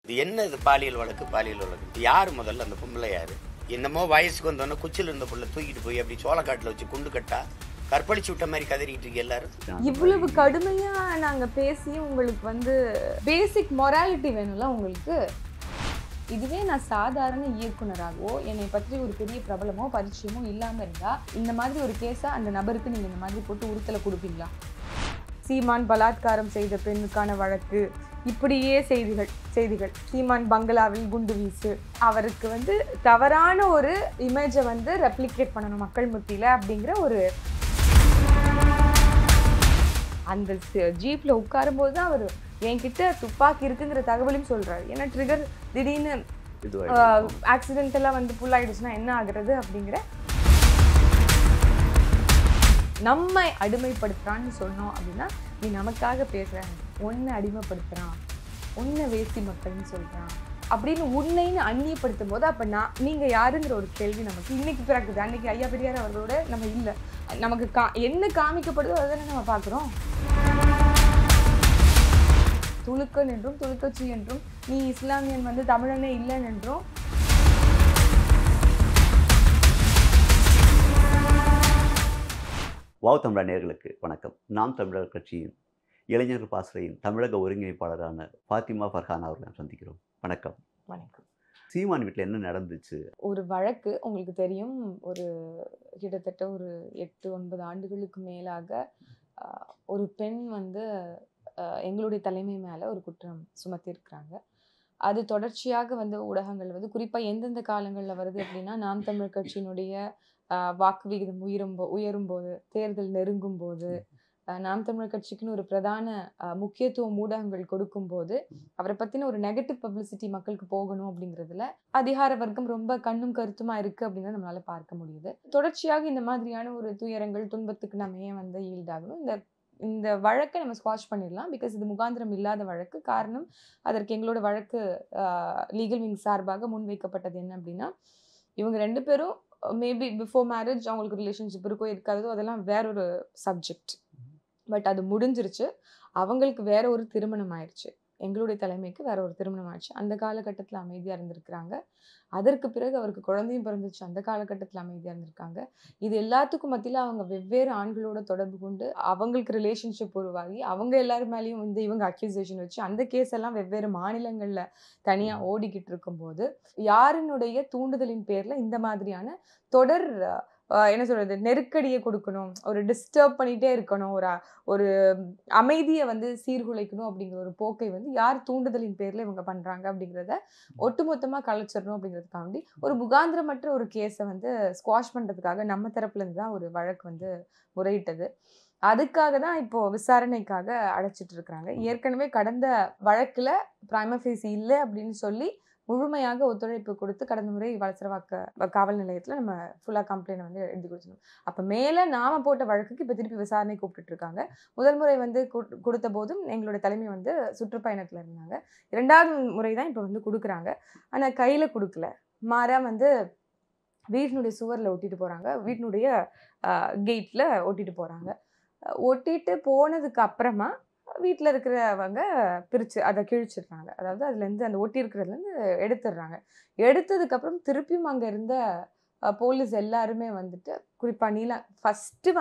இது என்ன இது பாலியல் வழக்கு யாரு முதல்ல அந்த பொம்பளை யாரு? என்னமோ வயசுக்கு வந்தோன்னா குச்சில இருந்த பொண்ணை தூக்கிட்டு போய் அப்படி சோளக்காட்டுல வச்சு குண்டு கட்டா கற்பழிச்சு விட்ட மாதிரி கதறிட்டு இருக்கு எல்லாரும். இவ்வளவு கடுமையா நாங்க பேசி உங்களுக்கு பேசிக் மொராலிட்டி வேணும்ல உங்களுக்கு. இதுவே நான் சாதாரண இயக்குனராகவோ என்னை பற்றி ஒரு பெரிய பிரபலமோ பரிச்சயமோ இல்லாம இருந்தா இந்த மாதிரி ஒரு கேஸை அந்த நபருக்கு நீங்க இந்த மாதிரி போட்டு உறுத்தலை கொடுப்பீங்களா? சீமான் பலாத்காரம் செய்த பெண்ணுக்கான வழக்கு, இப்படியே செய்திகள் சீமான் பங்களாவில் குண்டு வீசு, அவருக்கு தவறான ஒரு இமேஜை ரெப்ளிகேட் பண்ணணும் மக்கள் மத்தியில அப்படிங்கிற ஒரு அந்த ஜீப்ல உட்காரும் போது தான் அவர் என்கிட்ட துப்பாக்கி இருக்குங்கிற தகவலையும் சொல்றாரு. ஏன்னா ட்ரிகர் திடீர்னு ஆக்சிடென்ட் எல்லாம் புல் ஆயிடுச்சுன்னா என்ன ஆகுறது அப்படிங்கிற நம்மை அடிமைப்படுத்துறான்னு சொன்னோம் அப்படின்னா, நீ நமக்காக பேசுறாங்க, உன்னை அடிமைப்படுத்துறான், உன்னை வேசி மக்கள்னு சொல்றான் அப்படின்னு உன்னைன்னு அந்நியப்படுத்தும் போது அப்ப நீங்க யாருங்கிற ஒரு கேள்வி நமக்கு இன்னைக்கு பிறகுது. அன்னைக்கு ஐயா பெரியார் அவர்களோட நம்ம இல்லை, நமக்கு என்ன காமிக்கப்படுதோ அதுதானே நம்ம பார்க்குறோம். துலுக்கன் என்றும் துலுக்கச்சி என்றும் நீ இஸ்லாமியன் தமிழனே இல்லைன்னு என்றும் வாவ் தமிழா நேயர்களுக்கு வணக்கம். நாம் தமிழர் கட்சியின் இளைஞர் பாசறையின் தமிழக ஒருங்கிணைப்பாளரான ஃபாத்திமா ஃபர்ஹானா அவர்களை சந்திக்கிறோம். வணக்கம். வணக்கம். சீமான் வீட்டில் என்ன நடந்துச்சு? ஒரு வழக்கு உங்களுக்கு தெரியும், ஒரு கிட்டத்தட்ட ஒரு 8-9 ஆண்டுகளுக்கு மேலாக ஒரு பெண் எங்களுடைய தலைமை மேலே ஒரு குற்றம் சுமத்தியிருக்கிறாங்க. அது தொடர்ச்சியாக ஊடகங்கள் குறிப்பாக எந்தெந்த காலங்களில் வருது அப்படின்னா, நாம் தமிழர் கட்சியினுடைய வாக்கு விகிதம் உயரும் போது, தேர்தல் நெருங்கும் போது, நாம் தமிழர் கட்சிக்குன்னு ஒரு பிரதான முக்கியத்துவம் ஊடகங்கள் கொடுக்கும் போது அவரை பத்தின ஒரு நெகட்டிவ் பப்ளிசிட்டி மக்களுக்கு போகணும் அப்படிங்கிறதுல அதிகார வர்க்கம் ரொம்ப கண்ணும் கருத்துமா இருக்கு அப்படிங்கிறத நம்மளால பார்க்க முடியுது. தொடர்ச்சியாக இந்த மாதிரியான ஒரு துயரங்கள் துன்பத்துக்கு நம்ம ஏன் ஈல்டாகணும்? இந்த வழக்கை நம்ம ஸ்குவாஷ் பண்ணிடலாம். பிகாஸ் இது முகாந்திரம் இல்லாத வழக்கு. காரணம், அதற்கு எங்களோட வழக்கு லீகல் விங் சார்பாக முன்வைக்கப்பட்டது என்ன அப்படின்னா, இவங்க 2 பேரும் மேபி பிஃபோர் மேரேஜ் அவங்களுக்கு ரிலேஷன்ஷிப் இருக்கோ இருக்காதோ அதெல்லாம் வேற ஒரு சப்ஜெக்ட். பட் அது முடிஞ்சிருச்சு. அவங்களுக்கு வேற ஒரு திருமணம் ஆயிடுச்சு, எங்களுடைய தலைமைக்கு வேற ஒரு திருமணம் ஆயிடுச்சு. அந்த காலகட்டத்தில் அமைதியாக இருந்திருக்கிறாங்க. அதற்கு பிறகு அவருக்கு குழந்தையும் பிறந்துச்சு, அந்த காலகட்டத்தில் அமைதியாக இருந்திருக்காங்க. இது எல்லாத்துக்கும் மத்தியில் அவங்க வெவ்வேறு ஆண்களோட தொடர்பு கொண்டு அவங்களுக்கு ரிலேஷன்ஷிப் உருவாகி அவங்க எல்லாரும் மேலேயும் இவங்க அக்யூசேஷன் வச்சு அந்த கேஸ் எல்லாம் வெவ்வேறு மாநிலங்களில் தனியாக ஓடிக்கிட்டு இருக்கும்போது யாரினுடைய தூண்டுதலின் பேரில் இந்த மாதிரியான தொடர் என்ன சொல்றது, நெருக்கடியை கொடுக்கணும், ஒரு டிஸ்டர்ப் பண்ணிட்டே இருக்கணும், ஒரு அமைதியை சீர்குலைக்கணும் அப்படிங்கிற ஒரு போக்கை யார் தூண்டுதலின் பேர்ல இவங்க பண்றாங்க அப்படிங்கிறத ஒட்டுமொத்தமா கலைச்சிடணும் அப்படிங்கிறதுக்காண்டி ஒரு முகாந்திரமற்ற ஒரு கேஸை ஸ்குவாஷ் பண்றதுக்காக நம்ம தரப்புல இருந்து தான் ஒரு வழக்கு முறையிட்டது. அதுக்காக தான் இப்போ விசாரணைக்காக அழைச்சிட்டு இருக்கிறாங்க. ஏற்கனவே கடந்த வழக்குல பிரைமா ஃபேசி இல்லை அப்படின்னு சொல்லி முழுமையாக ஒத்துழைப்பு கொடுத்து கடந்த முறை வளசரவாக்க காவல் நிலையத்தில் நம்ம ஃபுல்லாக கம்ப்ளைண்ட் எழுதி கொடுத்துருந்தோம். அப்போ மேலே நாம போட்ட வழக்குக்கு இப்போ திருப்பி விசாரணை கூப்பிட்டு இருக்காங்க. முதல் முறை கொடுத்த போதும் எங்களோட தலைமை சுற்றுப்பயணத்தில் இருந்தாங்க. 2வது முறை தான் இப்போ கொடுக்குறாங்க. ஆனால் கையில் கொடுக்கல, மாறா வீட்டினுடைய சுவரில் ஒட்டிட்டு போகிறாங்க, வீட்டினுடைய கெயிட்டில் ஒட்டிட்டு போகிறாங்க. ஒட்டிட்டு போனதுக்கு அப்புறமா வீட்டில் இருக்கிறவங்க பிரித்து அதை கிழிச்சிடுறாங்க. அதாவது அதுலேருந்து அந்த ஒட்டி இருக்கிறதுலேருந்து எடுத்துடுறாங்க. எடுத்ததுக்கப்புறம் திருப்பியும் அங்கே இருந்த போலீஸ் எல்லாருமே குறிப்பாக ஃபஸ்ட்டு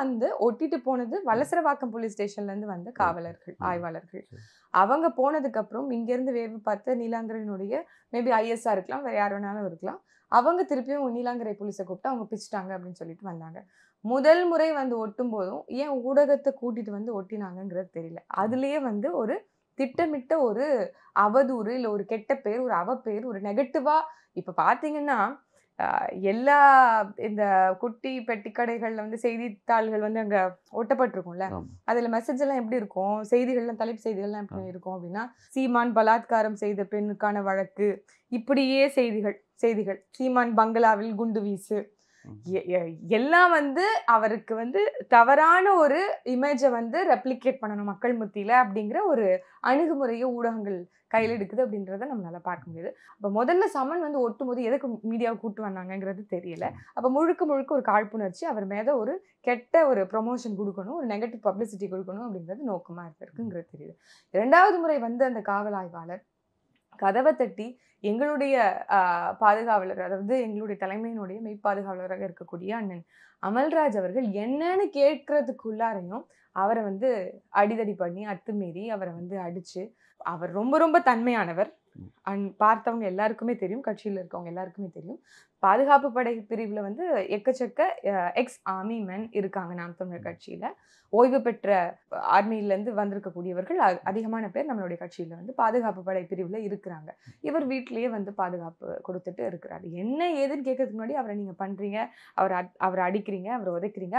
ஒட்டிட்டு போனது வலசரவாக்கம் போலீஸ் ஸ்டேஷன்லேருந்து காவலர்கள், ஆய்வாளர்கள். அவங்க போனதுக்கப்புறம் இங்கேருந்து வேவு பார்த்து நீலாங்கரையினுடைய மேபி ஐஎஸ்ஆர் இருக்கலாம், வேறு யார் வேணாலும் இருக்கலாம், அவங்க திருப்பியும் நீலாங்கரை போலீஸை கூப்பிட்டு அவங்க பிச்சிட்டாங்க அப்படின்னு சொல்லிட்டு வந்தாங்க. முதல் முறை ஒட்டும் போதும் ஏன் ஊடகத்தை கூட்டிட்டு ஒட்டினாங்கிறது தெரியல. அதுலயே ஒரு திட்டமிட்ட ஒரு அவதூறு, இல்லை ஒரு கெட்ட பேர், ஒரு அவப்பேர், ஒரு நெகட்டிவா இப்ப பாத்தீங்கன்னா எல்லா இந்த குட்டி பெட்டி கடைகள்ல செய்தித்தாள்கள் அங்க ஒட்டப்பட்டிருக்கும்ல, அதுல மெசேஜ் எல்லாம் எப்படி இருக்கும், செய்திகள்லாம் தலைப்பு செய்திகள்லாம் எப்படி இருக்கும் அப்படின்னா, சீமான் பலாத்காரம் செய்த பெண்ணுக்கான வழக்கு, இப்படியே செய்திகள் சீமான் பங்களாவில் குண்டு வீசு, எல்லாம் அவருக்கு தவறான ஒரு இமேஜை ரெப்ளிகேட் பண்ணணும் மக்கள் மத்தியில அப்படிங்கிற ஒரு அணுகுமுறையை ஊடகங்கள் கையில் எடுக்குது அப்படின்றத நம்மளால பார்க்க முடியுது. அப்போ முதல்ல சமன் ஒட்டும் போது எதுக்கு மீடியாவை கூட்டு வந்தாங்கிறது தெரியல. அப்போ முழுக்க ஒரு காழ்ப்புணர்ச்சி, அவர் மேல ஒரு கெட்ட ஒரு ப்ரொமோஷன் கொடுக்கணும், ஒரு நெகட்டிவ் பப்ளிசிட்டி கொடுக்கணும் அப்படிங்கிறது நோக்கமா இருக்குங்கிறது தெரியுது. 2வது முறை அந்த காவல் ஆய்வாளர் கதவை தட்டி எங்களுடைய பாதுகாவலர், அதாவது எங்களுடைய தலைமையினுடைய மெய்ப்பாதுகாவலராக இருக்கக்கூடிய அண்ணன் அமல்ராஜ் அவர்கள் என்னன்னு கேட்கறதுக்குள்ளாரையும் அவரை வந்து அடிதடி பண்ணி அத்துமீறி அவரை வந்து அடிச்சு, அவர் ரொம்ப ரொம்ப தன்மையானவர். பார்த்தவங்க எல்லாருக்குமே தெரியும், கட்சியில் இருக்கவங்க எல்லாருக்குமே தெரியும். பாதுகாப்பு படை பிரிவுல வந்து எக்கச்சக்க எக்ஸ் ஆர்மி மென் இருக்காங்க நாம் தமிழர் கட்சியில. ஓய்வு பெற்ற ஆர்மியிலேருந்து வந்திருக்கக்கூடியவர்கள் அதிகமான பேர் நம்மளுடைய கட்சியில வந்து பாதுகாப்பு படை பிரிவுல இருக்கிறாங்க. இவர் வீட்டிலேயே வந்து பாதுகாப்பு கொடுத்துட்டு இருக்கிறாரு. என்ன ஏதுன்னு கேட்கறதுக்கு முன்னாடி அவரை நீங்க பண்றீங்க, அவரை அடிக்கிறீங்க, அவரை உதைக்கிறீங்க,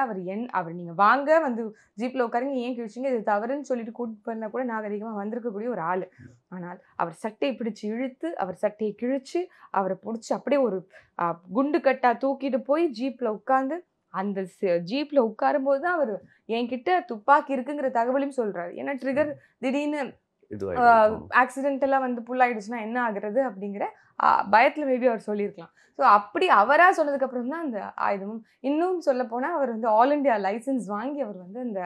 அவர் நீங்க வாங்க வந்து ஜீப்ல உட்காருங்க, ஏன் கிழிச்சிங்க, இது தவறுன்னு சொல்லிட்டு கூட்டிட்டு பண்ணா கூட நாகரிகமா வந்திருக்கக்கூடிய ஒரு ஆளு. ஆனால் அவர் சட்டையை பிடிச்சு இழுத்து, அவர் சட்டையை கிழிச்சு, அவரை பிடிச்சி அப்படியே ஒரு குண்டு கட்டா தூக்கிட்டு போய் ஜீப்ல உட்கார்ந்து, அந்த ஜீப்ல உட்காரும் போது தான் அவர் என்கிட்ட துப்பாக்கி இருக்குங்கிற தகவலையும் சொல்றாரு. ஏன்னா ட்ரிகர் திடீர்னு ஆக்சிடென்ட் எல்லாம் வந்து புல் ஆயிடுச்சுன்னா என்ன ஆகுறது அப்படிங்கிற பயத்துல மேபி அவர் சொல்லியிருக்கலாம். ஸோ அப்படி அவரா சொன்னதுக்கு அப்புறம் தான் அந்த ஆயுதமும், இன்னும் சொல்ல போனா அவர் வந்து ஆல் இண்டியா லைசன்ஸ் வாங்கி அவர் வந்து அந்த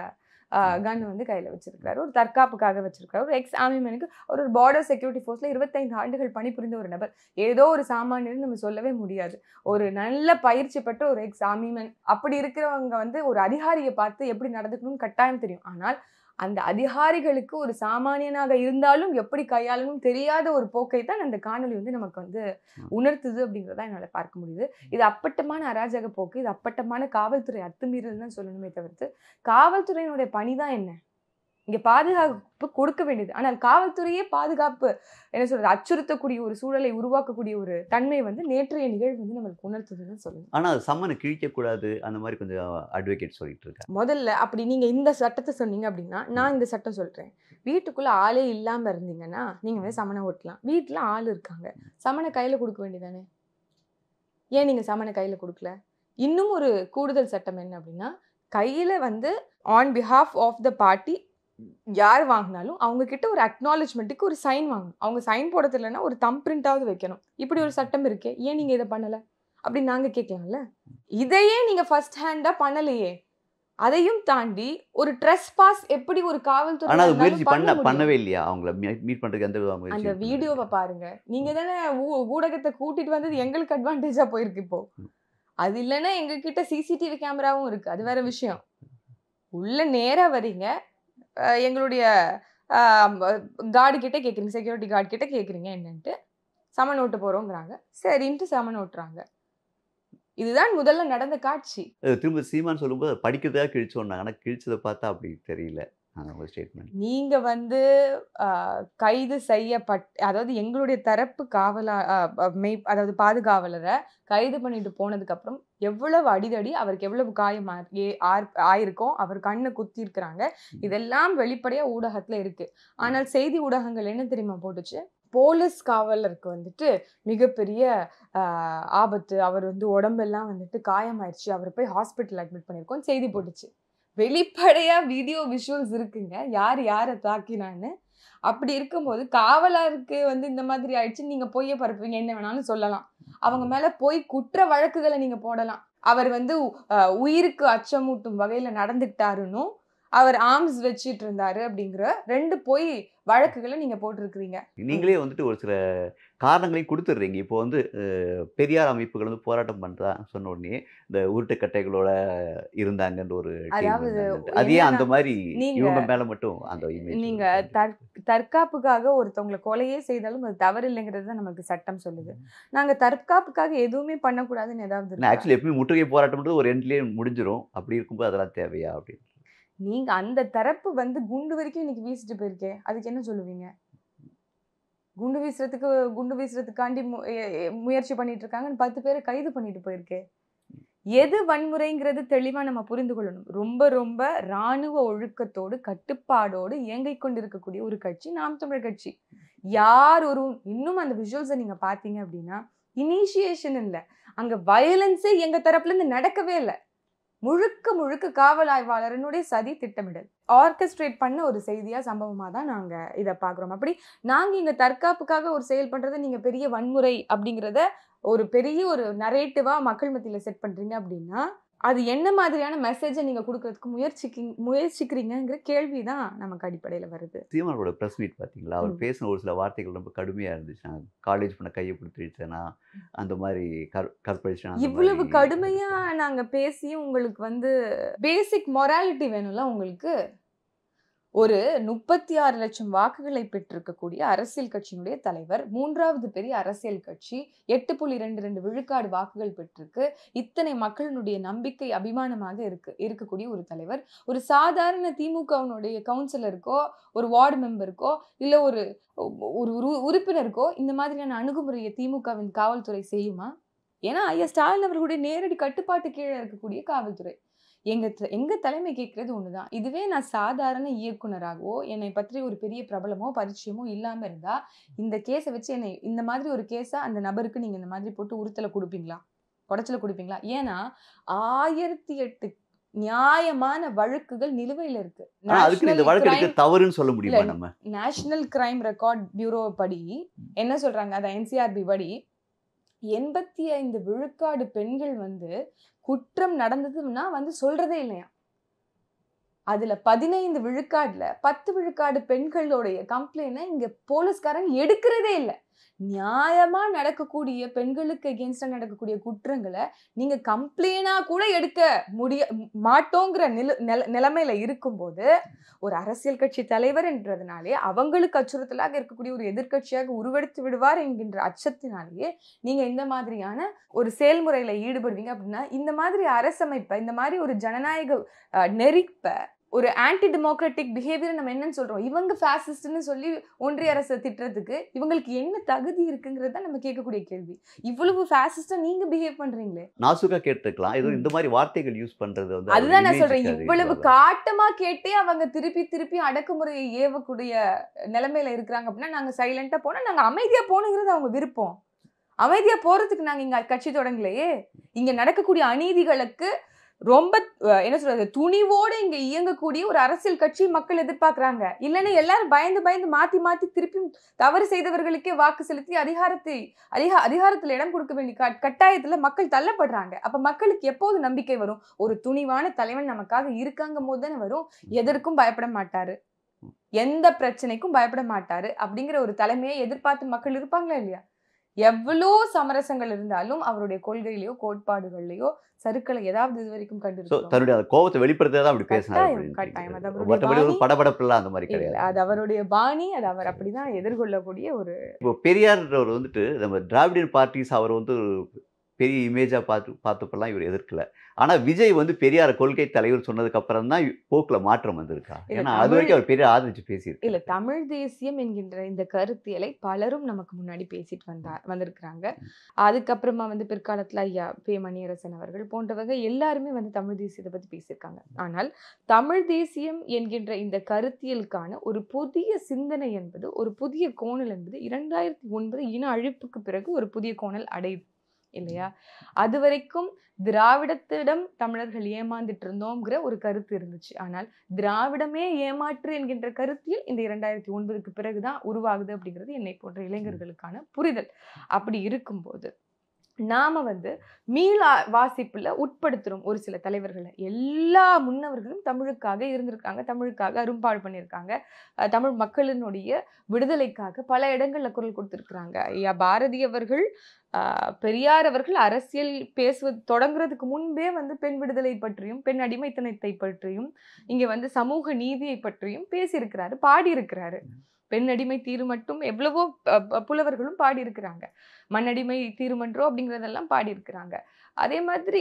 கன் வந்து கையில் வச்சிருக்காரு. ஒரு தற்காப்புக்காக வச்சிருக்காரு. ஒரு எக்ஸ் ஆர்மி மேனுக்கு ஒரு பார்டர் செக்யூரிட்டி ஃபோர்ஸில் 25 ஆண்டுகள் பணிபுரிந்த ஒரு நபர். ஏதோ ஒரு சாமானியர்னு நம்ம சொல்லவே முடியாது. ஒரு நல்ல பயிற்சி பெற்ற ஒரு எக்ஸ் ஆர்மி மேன். அப்படி இருக்கிறவங்க வந்து ஒரு அதிகாரியை பார்த்து எப்படி நடந்துக்கணும்னு கட்டாயம் தெரியும். ஆனால் அந்த அதிகாரிகளுக்கு ஒரு சாமானியனாக இருந்தாலும் எப்படி கையாளணும் தெரியாத ஒரு போக்கை தான் அந்த காணொலி வந்து நமக்கு வந்து உணர்த்துது அப்படிங்கிறத என்னால் பார்க்க முடியுது. இது அப்பட்டமான அராஜக போக்கு, இது அப்பட்டமான காவல்துறை அத்துமீறல் தான் சொல்லணுமே தவிர்த்து, காவல்துறையினுடைய பணிதான் என்ன? இங்க பாதுகாப்பு கொடுக்க வேண்டியது. ஆனால் காவல்துறையே பாதுகாப்பு என்ன சொல்றது, அச்சுறுத்தக்கூடிய ஒரு சூழலை உருவாக்கக்கூடிய ஒரு தன்மை வந்து நேற்றைய நிகழ்வு வந்து நம்மளுக்கு உணர்த்துதுன்னு சொல்லணும். ஆனா அது சம்மனை கிழிக்கக்கூடாது அந்த மாதிரி கொஞ்சம் அட்வொகேட் சொல்லிட்டு இருக்காங்க. முதல்ல அப்படி நீங்க இந்த சட்டத்தை சொன்னீங்க அப்படின்னா, நான் இந்த சட்டம் சொல்றேன். வீட்டுக்குள்ள ஆளே இல்லாம இருந்தீங்கன்னா நீங்க வந்து சமனை ஓட்டலாம். வீட்டுல ஆள் இருக்காங்க, சமனை கையில கொடுக்க வேண்டியதானே? ஏன் நீங்க சமனை கையில கொடுக்கல? இன்னும் ஒரு கூடுதல் சட்டம் என்ன அப்படின்னா, கையில வந்து on behalf of the party யார் வாங்கினாலும் அவங்க கிட்ட ஒரு அக்னாலஜ்மெண்ட்டுக்கு ஒரு சைன் வாங்கணும். அவங்க சைன் போட தெரியலன்னா ஒரு தம் பிரிண்டாவது வைக்கணும். இப்படி ஒரு சட்டம் இருக்கே, ஏன் நீங்க இதை பண்ணல அப்படின்னு நாங்க கேட்கலாம்ல. இதையே நீங்க ஃபர்ஸ்ட் ஹேண்டா பண்ணலையே. அதையும் தாண்டி ஒரு ட்ரெஸ்பாஸ் எப்படி ஒரு காவல்துறை ஆனா அது முயற்சி பண்ணவே இல்லையா? அவங்கள மீட் பண்றதுக்கு எந்த முயற்சி? அந்த வீடியோவை பாருங்க. நீங்க தானே ஊடகத்தை கூட்டிட்டு வந்தது எங்களுக்கு அட்வான்டேஜா போயிருக்கு. இப்போ அது இல்லைன்னா எங்க கிட்ட சிசிடிவி கேமராவும் இருக்கு, அது வேற விஷயம். உள்ள நேரா வரீங்க, எங்களுடைய கார்டு கிட்ட கேட்குறீங்க, செக்யூரிட்டி கார்டு கிட்ட கேட்குறீங்க என்னன்ட்டு, சமன் ஓட்டு போகிறோங்கிறாங்க. சரின்ட்டு சமன் ஓட்டுறாங்க. இதுதான் முதல்ல நடந்த காட்சி. திரும்ப சீமான் சொல்லும்போது படிக்கிறதா கிழிச்சோன்னா, ஆனால் கிழிச்சதை பார்த்தா அப்படி தெரியல. ஸ்டேட்மெண்ட் நீங்க வந்து கைது அதாவது எங்களுடைய தரப்பு அதாவது பாதுகாவலரை கைது பண்ணிட்டு போனதுக்கு அப்புறம் எவ்வளவு அடிதடி, அவருக்கு எவ்வளவு காயம் ஆயிருக்கும், அவர் கண்ணை குத்தி இருக்கிறாங்க, இதெல்லாம் வெளிப்படையா ஊடகத்துல இருக்கு. ஆனால் செய்தி ஊடகங்கள் என்ன தெரியுமா போட்டுச்சு? போலீஸ் காவலருக்கு வந்துட்டு மிகப்பெரிய ஆபத்து, அவர் வந்து உடம்பெல்லாம் வந்துட்டு காயமாயிடுச்சு, அவர் போய் ஹாஸ்பிட்டல் அட்மிட் பண்ணியிருக்கோம் செய்தி போட்டுச்சு. வெளிப்படையா வீடியோ விஷுவல்ஸ் இருக்குங்க, யார் யாரை தாக்கினான்னு. அப்படி இருக்கும்போது காவலருக்கு வந்து இந்த மாதிரி ஆயிடுச்சு, நீங்க பொய்ய பரப்புவீங்க, என்ன வேணாலும் சொல்லலாம், அவங்க மேல போய் குற்ற வழக்குகளை நீங்க போடலாம். அவர் வந்து உயிருக்கு அச்சமூட்டும் வகையில நடந்துக்கிட்டாருன்னு, அவர் ஆர்ம்ஸ் வச்சிட்டு இருந்தாரு அப்படிங்கிற 2 பொய் வழக்குகளை நீங்க போட்டிருக்கிறீங்க. நீங்களே வந்துட்டு ஒரு சில காரணங்களையும் கொடுத்துடுறீங்க. இப்போ வந்து பெரியார் அமைப்புகள் வந்து போராட்டம் பண்றா சொன்ன உடனே இந்த உருட்டுக்கட்டைகளோட இருந்தாங்கன்ற ஒரு அதே அந்த மாதிரி இவங்க மேல மட்டும் அந்த இமேஜ். நீங்க தற்காப்புக்காக ஒருத்தவங்களை கொலையே செய்தாலும் அது தவறு இல்லைங்கிறது தான் நமக்கு சட்டம் சொல்லுது. நாங்க தற்காப்புக்காக எதுவுமே பண்ணக்கூடாதுன்னு ஏதாவது ஆக்சுவலி எப்பயும் முற்றுகை போராட்டம்ன்றது ஒரு எண்ட்லயே முடிஞ்சிடும். அப்படி இருக்கும்போது அதெல்லாம் தேவையா அப்படின்னு நீங்க அந்த தரப்பு வந்து குண்டு வரைக்கும் இன்னைக்கு வீசிட்டு போயிருக்கே, அதுக்கு என்ன சொல்லுவீங்க? குண்டு வீசுறதுக்காண்டி முயற்சி பண்ணிட்டு இருக்காங்கன்னு 10 பேரை கைது பண்ணிட்டு போயிருக்கே. எது வன்முறைங்கிறது தெளிவா நம்ம புரிந்து கொள்ளணும். ரொம்ப ரொம்ப இராணுவ ஒழுக்கத்தோடு கட்டுப்பாடோடு இயங்கிக் கொண்டிருக்கக்கூடிய ஒரு கட்சி நாம் தமிழர் கட்சி. யார் ஒரு இன்னும் அந்த விஷுவல்ஸை நீங்க பாத்தீங்க அப்படின்னா, இனிஷியேஷன் இல்லை, அங்க வயலன்ஸே எங்க தரப்புல இருந்து நடக்கவே இல்லை. முழுக்க முழுக்க காவல் ஆய்வாளரனுடைய சதி திட்டமிடல் ஆர்கெஸ்ட்ரேட் பண்ண ஒரு செய்தியா சம்பவமா தான் நாங்க இதை பாக்குறோம். அப்படி நாங்க இங்க தற்காப்புக்காக ஒரு செயல் பண்றதை நீங்க பெரிய வன்முறை அப்படிங்கிறத ஒரு பெரிய ஒரு நரேட்டிவா மக்கள் மத்தியில செட் பண்றீங்க அப்படின்னா, அது என்ன மாதிரியான மெசேஜை நீங்க கொடுக்கறதுக்கு முயற்சிக்கிறீங்கிற கேள்விதான் நமக்கு அடிப்படையில வருது. சீமானோட பிரஸ் மீட் பார்த்தீங்களா? அவர் பேசின ஒரு சில வார்த்தைகள் ரொம்ப கடுமையா இருந்துச்சு. நான் காலேஜ் பண்ண கையை பிடிச்சிருச்சேனா அந்த மாதிரி கற்பழிச்சேன். இவ்வளவு கடுமையா நாங்க பேசியும் உங்களுக்கு வந்து பேசிக் மொராலிட்டி வேணும்ல உங்களுக்கு. ஒரு 36 லட்சம் வாக்குகளை பெற்றிருக்கக்கூடிய அரசியல் கட்சியினுடைய தலைவர், 3வது பெரிய அரசியல் கட்சி, 8.22 விழுக்காடு வாக்குகள் பெற்றிருக்கு. இத்தனை மக்களினுடைய நம்பிக்கை அபிமானமாக இருக்கக்கூடிய ஒரு தலைவர், ஒரு சாதாரண திமுகவினுடைய கவுன்சிலருக்கோ ஒரு வார்டு மெம்பருக்கோ இல்ல ஒரு உறுப்பினருக்கோ இந்த மாதிரியான அணுகுமுறையை திமுகவின் காவல்துறை செய்யுமா? ஏன்னா ஐயா ஸ்டாலின் அவர்களுடைய நேரடி கட்டுப்பாட்டு கீழே இருக்கக்கூடிய காவல்துறை. எங்க தலைமை கேட்கறது ஒண்ணுதான். இதுவே நான் சாதாரண இயக்குனராகவோ என்னை பற்றி ஒரு பெரிய பிரபலமோ பரிச்சயமோ இல்லாம இருந்தா இந்த கேஸை வச்சு என்னை இந்த மாதிரி ஒரு கேஸா அந்த நபருக்கு நீங்க இந்த மாதிரி போட்டு உறுத்தல கொடுப்பீங்களா, குடைச்சல கொடுப்பீங்களா? ஏன்னா 1008 நியாயமான வழக்குகள் நிலுவையில இருக்கு. தவறுன்னு சொல்ல முடியுமா? நம்ம நேஷனல் கிரைம் ரெக்கார்ட் பியூரோ படி என்ன சொல்றாங்க, அத NCRB படி 85 விழுக்காடு பெண்கள் வந்து குற்றம் நடந்ததுன்னா வந்து சொல்றதே இல்லையா. அதுல 15 விழுக்காடுல 10 விழுக்காடு பெண்களுடைய கம்ப்ளைண்ட் இங்க போலீஸ்காரங்க எடுக்கிறதே இல்லை. நியாயமா நடக்கக்கூடிய பெண்களுக்கு எகென்ஸ்டா நடக்கக்கூடிய குற்றங்களை நீங்க கம்ப்ளைனா கூட எடுக்க மாட்டோங்கிற நிலைமையில இருக்கும்போது ஒரு அரசியல் கட்சி தலைவர் என்றதுனாலே அவங்களுக்கு அச்சுறுத்தலாக இருக்கக்கூடிய ஒரு எதிர்கட்சியாக உருவெடுத்து விடுவார் என்கின்ற அச்சத்தினாலேயே நீங்க இந்த மாதிரியான ஒரு செயல்முறையில ஈடுபடுவீங்க அப்படின்னா இந்த மாதிரி அரசமைப்பை, இந்த மாதிரி ஒரு ஜனநாயக நெறிப்பை, ஒரு ஆன்டி டெமோக்ராட்டிக் பிஹேவியர் நம்ம என்னன்னு சொல்றோம், இவங்க ஃபேசிஸ்ட்னு சொல்லி ஒன்றிய அரசை திட்டுறதுக்கு இவங்களுக்கு என்ன தகுதி இருக்குங்கிறத நம்ம கேட்கக்கூடிய கேள்வி. இவ்வளவு ஃபேசிஸ்டா நீங்க பிஹேவ் பண்றீங்களே. நாசுகா கேட்டுக்கலாம், ஏதோ இந்த மாதிரி வார்த்தைகள் யூஸ் பண்றது வந்து அதுதான் நான் சொல்றேன். இவ்வளவு காட்டமா கேட்டே அவங்க திருப்பி அடக்குமுறையை ஏவக்கூடிய நிலைமையில இருக்கிறாங்க அப்படின்னா நாங்க சைலண்டா போனா, நாங்க அமைதியா போனுங்கிறது அவங்க விருப்பம். அமைதியா போறதுக்கு நாங்க இங்க கட்சி தொடங்கலையே. இங்க நடக்கக்கூடிய அநீதிகளுக்கு ரொம்ப என்ன சொல்றது, துணிவோடு இங்க இயங்கக்கூடிய ஒரு அரசியல் கட்சி மக்கள் எதிர்பார்க்கிறாங்க. இல்லைன்னா எல்லாரும் பயந்து மாத்தி திருப்பி தவறு செய்தவர்களுக்கே வாக்கு செலுத்தி அதிகாரத்துல இடம் கொடுக்க வேண்டிய கட்டாயத்துல மக்கள் தள்ளப்படுறாங்க. அப்ப மக்களுக்கு எப்போது நம்பிக்கை வரும்? ஒரு துணிவான தலைவன் நமக்காக இருக்காங்க போது தானே வரும். எதற்கும் பயப்பட மாட்டாரு, எந்த பிரச்சனைக்கும் பயப்பட மாட்டாரு அப்படிங்கிற ஒரு தலைமையை எதிர்பார்த்து மக்கள் இருப்பாங்களா இல்லையா? எவ்வளோ சமரசங்கள் இருந்தாலும் அவருடைய கொள்கையிலயோ கோட்பாடுகள்லயோ சருக்களை ஏதாவது இது வரைக்கும் கண்டிருக்கோம். தன்னுடைய கோபத்தை வெளிப்படுத்ததான் அப்படி பேசினாரு. கட்டாயம் அது அவருடைய பாணி. அது அவர் அப்படிதான் எதிர்கொள்ளக்கூடிய ஒரு. இப்போ பெரியார் வந்துட்டு நம்ம திராவிடன் பார்ட்டிஸ் அவர் வந்து பெரிய இமேஜா பார்த்தப்பெல்லாம் இவர் எதிர்க்கல. ஆனா விஜய் வந்து பெரியார் கொள்கை தலைவர் சொன்னதுக்கு அப்புறம் தான் போக்குல மாற்றம் வந்திருக்கா? ஏன்னா அது வரைக்கும் அவர் பெரிய ஆதரிச்சு பேசியிருக்கு. இல்ல, தமிழ் தேசியம் என்கின்ற இந்த கருத்தியலை பலரும் நமக்கு முன்னாடி பேசிட்டு வந்திருக்கிறாங்க. அதுக்கப்புறமா வந்து பிற்காலத்துல ஐயா மணியரசன் அவர்கள் போன்றவங்க எல்லாருமே வந்து தமிழ் தேசியத்தை பத்தி பேசியிருக்காங்க. ஆனால் தமிழ் தேசியம் என்கின்ற இந்த கருத்தியலுக்கான ஒரு புதிய சிந்தனை என்பது, ஒரு புதிய கோணல் என்பது 2009 இன அழிப்புக்கு பிறகு ஒரு புதிய கோணல் அடையுது இல்லையா? அது வரைக்கும் திராவிடத்திடம் தமிழர்கள் ஏமாந்துட்டு இருந்தோம்ங்கிற ஒரு கருத்து இருந்துச்சு. ஆனால் திராவிடமே ஏமாற்று என்கின்ற கருத்தியல் இந்த 2009க்கு பிறகுதான் உருவாகுது அப்படிங்கிறது என்னை போன்ற இளைஞர்களுக்கான புரிதல். அப்படி இருக்கும்போது நாம வந்து மீள வாசிப்புல உட்படுத்துறோம் ஒரு சில தலைவர்களை. எல்லா முன்னவர்களும் தமிழுக்காக இருந்திருக்காங்க, தமிழுக்காக அரும்பாடு பண்ணியிருக்காங்க, தமிழ் மக்களினுடைய விடுதலைக்காக பல இடங்கள்ல குரல் கொடுத்திருக்கிறாங்க. ஐயா பாரதி அவர்கள், பெரியார் அவர்கள் அரசியல் பேசுவது தொடங்குறதுக்கு முன்பே வந்து பெண் விடுதலை பற்றியும் பெண் அடிமைத்தனத்தை பற்றியும் இங்க வந்து சமூக நீதியை பற்றியும் பேசியிருக்கிறாரு, பாடியிருக்கிறாரு. பெண் அடிமை தீரு மட்டும் எவ்வளவோ புலவர்களும் பாடியிருக்கிறாங்க. மண்ணடிமை தீருமன்றோ அப்படிங்கிறதெல்லாம் பாடியிருக்கிறாங்க. அதே மாதிரி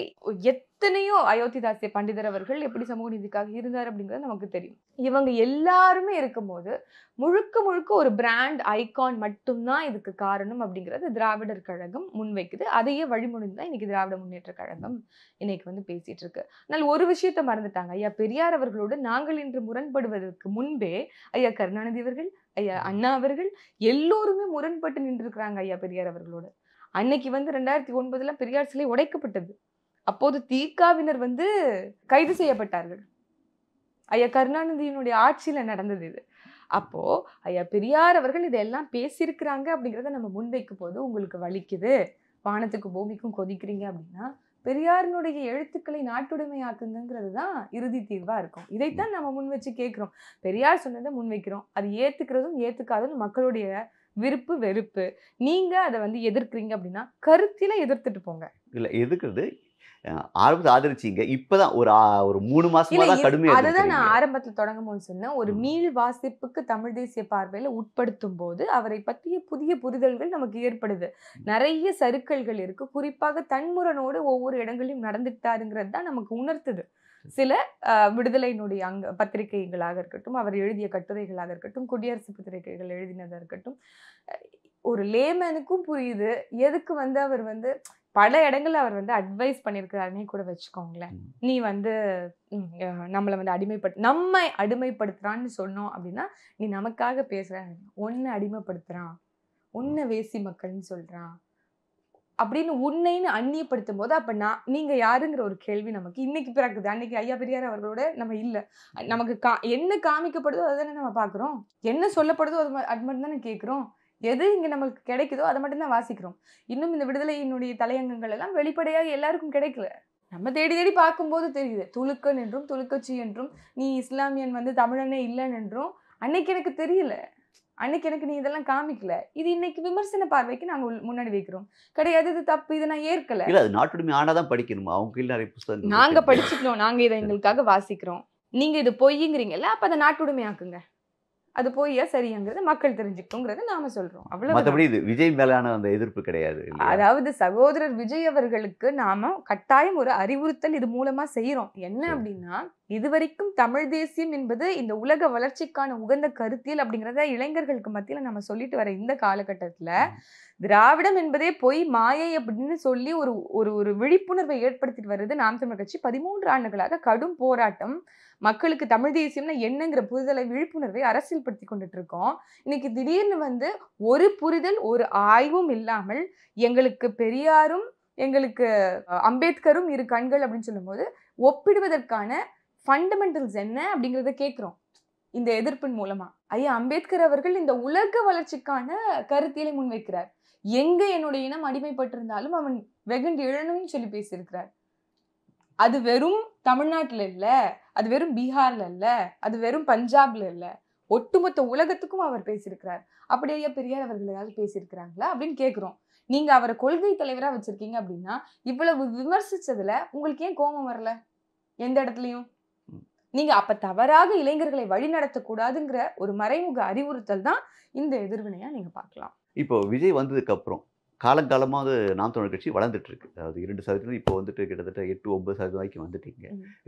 எத்தனையோ அயோத்திதாசிய பண்டிதர் அவர்கள் எப்படி சமூக நீதிக்காக இருந்தார் அப்படிங்கிறது நமக்கு தெரியும். இவங்க எல்லாருமே இருக்கும்போது முழுக்க ஒரு பிராண்ட் ஐகான் மட்டும்தான் இதுக்கு காரணம் அப்படிங்கிறது திராவிடர் கழகம் முன்வைக்குது. அதையே வழிமொழிந்துதான் இன்னைக்கு திராவிட முன்னேற்ற கழகம் இன்னைக்கு வந்து பேசிட்டு இருக்கு. ஆனால் ஒரு விஷயத்த மறந்துட்டாங்க. ஐயா பெரியார் அவர்களோடு நாங்கள் இன்று முரண்படுவதற்கு முன்பே ஐயா கருணாநிதி அவர்கள், ஐயா அண்ணா அவர்கள் எல்லோருமே முரண்பட்டு நின்று இருக்கிறாங்க ஐயா பெரியார் அவர்களோடு. அன்னைக்கு வந்து 2009 பெரியார் சிலை உடைக்கப்பட்டது. அப்போது திகாவினர் வந்து கைது செய்யப்பட்டார்கள். ஐயா கருணாநிதியினுடைய ஆட்சியில நடந்தது இது. அப்போ ஐயா பெரியார் அவர்கள் இதெல்லாம் பேசியிருக்கிறாங்க அப்படிங்கிறத நம்ம முன்வைக்கும் போது உங்களுக்கு வலிக்குது, வானத்துக்கு பூமிக்கும் கொதிக்கிறீங்க அப்படின்னா பெரியாரினுடைய எழுத்துக்களை நாட்டுடைமையாக்குங்கிறது தான் இறுதி தீர்வா இருக்கும். இதைத்தான் நம்ம முன் வச்சு கேட்கிறோம். பெரியார் சொன்னதை முன் வைக்கிறோம். அது ஏத்துக்கிறதும் ஏத்துக்காததும் மக்களுடைய விருப்பு வெறுப்பு. நீங்க அதை வந்து எதிர்க்கிறீங்க அப்படின்னா கருத்தில எதிர்த்துட்டு போங்க. இல்ல எதுக்குறது ஆரம்பத்தை ஆதரிச்சீங்க. இப்பதான் ஒரு 3 மாசமா இல்ல தான் கடுமையா அதுதான் நான் எதிர்க்கிறீங்க. ஆரம்பத்துல தொடங்கும் போது சொன்னேன். ஒரு மீள் வாசிப்புக்கு தமிழ் தேசிய பார்வையில உட்படுத்தும் போது அவரை பற்றிய புதிய புரிதல்கள் நமக்கு ஏற்படுது. நிறைய சறுக்கல்கள் இருக்கு. குறிப்பாக தன்முரனோடு ஒவ்வொரு இடங்களிலும் நடந்துட்டாருங்கிறது தான் நமக்கு உணர்த்துது. சில விடுதலையினுடைய பத்திரிகைகளாக இருக்கட்டும், அவர் எழுதிய கட்டுரைகளாக இருக்கட்டும், குடியரசு பத்திரிகைகள் எழுதினதாக இருக்கட்டும், ஒரு லேமனுக்கும் புரியுது எதுக்கு வந்து அவர் வந்து பல இடங்கள்ல அவர் வந்து அட்வைஸ் பண்ணியிருக்கிறாருன்னே கூட வச்சுக்கோங்களேன். நீ வந்து நம்மளை வந்து நம்மை அடிமைப்படுத்துறான்னு சொன்னோம் அப்படின்னா, நீ நமக்காக பேசுற, உன்னை அடிமைப்படுத்துறான், உன்னை வேசி மக்கள்னு சொல்றான் அப்படின்னு உன்னைன்னு அந்நியப்படுத்தும் போது அப்ப நீங்க யாருங்கிற ஒரு கேள்வி நமக்கு இன்னைக்கு பிறக்குது. அன்னைக்கு ஐயா பெரியார் அவர்களோட நம்ம இல்ல. நமக்கு என்ன காமிக்கப்படுதோ அதுதானே நம்ம பாக்குறோம். என்ன சொல்லப்படுதோ அது மட்டும் தானே கேட்கிறோம். எது இங்க நம்மளுக்கு கிடைக்குதோ அதை மட்டும் தான் வாசிக்கிறோம். இன்னும் இந்த விடுதலையினுடைய தலையங்கங்கள் எல்லாம் வெளிப்படையாக எல்லாருக்கும் கிடைக்கல. நம்ம தேடி தேடி பார்க்கும்போது தெரியுது. துலுக்கன் என்றும் துலுக்கச்சி என்றும் நீ இஸ்லாமியன் வந்து தமிழனே இல்லைன்னு என்றும் அன்னைக்கு எனக்கு தெரியல. அன்னைக்கு எனக்கு நீ இதெல்லாம் காமிக்கல. இது இன்னைக்கு விமர்சன பார்வைக்கு நாங்க முன்னாடி வைக்கிறோம். கிடையாது, இது தப்பு, இதை நான் ஏற்கல. இல்ல அது நாட்டுடைமை ஆனாதான் படிக்கணுமா? அவங்க கீழ நிறைய புத்தகங்கள் நாங்க படிச்சுக்கணும், நாங்க இதை எங்களுக்காக வாசிக்கிறோம். நீங்க இது பொய்யுங்கிறீங்கல்ல, அப்ப அதை நாட்டுடைமை ஆக்குங்க. அது பொய்யா சரியாங்கிறது மக்கள் தெரிஞ்சுக்கணுங்கிறத நாம சொல்றோம். மற்றபடி இது விஜய் மேலான அந்த எதிர்ப்பு கிடையாது. அதாவது சகோதரர் விஜய் அவர்களுக்கு நாம கட்டாயம் ஒரு அறிவுறுத்தல் இது மூலமா செய்யறோம். என்ன அப்படின்னா, இதுவரைக்கும் தமிழ் தேசியம் என்பது இந்த உலக வளர்ச்சிக்கான உகந்த கருத்தியல் அப்படிங்கிறத இளைஞர்களுக்கு மத்தியில நம்ம சொல்லிட்டு வர இந்த காலகட்டத்துல திராவிடம் என்பதே பொய் மாயை அப்படின்னு சொல்லி ஒரு ஒரு விழிப்புணர்வை ஏற்படுத்திட்டு வருது நாம் தமிழர் கட்சி. 13 ஆண்டுகளாக கடும் போராட்டம், மக்களுக்கு தமிழ் தேசியம்னா என்னங்கிற புரிதலை விழிப்புணர்வை அரசியல் படுத்தி கொண்டுட்டு இருக்கோம். இன்னைக்கு திடீர்னு வந்து ஒரு புரிதல் ஒரு ஆய்வும் இல்லாமல் எங்களுக்கு பெரியாரும் எங்களுக்கு அம்பேத்கரும் இரு கண்கள் அப்படின்னு சொல்லும் போது ஒப்பிடுவதற்கான ஃபண்டமெண்டல்ஸ் என்ன அப்படிங்கிறத கேட்கிறோம் இந்த எதிர்ப்பின் மூலமா. ஐயா அம்பேத்கர் அவர்கள் இந்த உலக வளர்ச்சிக்கான கருத்தியலை முன்வைக்கிறார். எங்க என்னுடைய இனம் அடிமைப்பட்டிருந்தாலும் அவன் வெகுண்டு எழணும்னு சொல்லி பேசியிருக்கிறார். அது வெறும் தமிழ்நாட்டுல இல்ல, அது வெறும் பீகார்ல இல்ல, அது வெறும் பஞ்சாப்ல இல்ல, ஒட்டுமொத்த உலகத்துக்கும் அவர் பேசியிருக்கிறார். அப்படியே பெரியார் அவர்கள் ஏதாவது பேசியிருக்கிறாங்களா அப்படின்னு கேட்கிறோம். நீங்க அவரை கொள்கை தலைவரா வச்சிருக்கீங்க அப்படின்னா இவ்வளவு விமர்சிச்சதுல உங்களுக்கு ஏன் கோபம் வரல? எந்த இடத்துலயும் நீங்க அப்ப தவறாக இளைஞர்களை வழி நடத்தக்கூடாதுங்கிற ஒரு மறைமுக அறிவுறுத்தல் தான் இந்த எதிர்வினையா நீங்க பார்க்கலாம். இப்போ விஜய் வந்ததுக்கு அப்புறம் காலங்காலமாக நாம் தமிழர் கட்சி வளர்ந்துட்டு இருக்கு. அதாவது 2% இப்போ வந்துட்டு கிட்டத்தட்ட 8-9% வரைக்கும் வந்துட்டீங்க.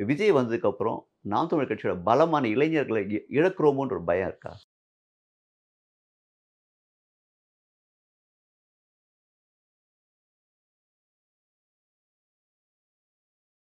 விஜய் வந்ததுக்கு அப்புறம் நாம் தமிழர் கட்சியோட பலமான இளைஞர்களை இழக்கிறோமோன்ற ஒரு பயம் இருக்கா?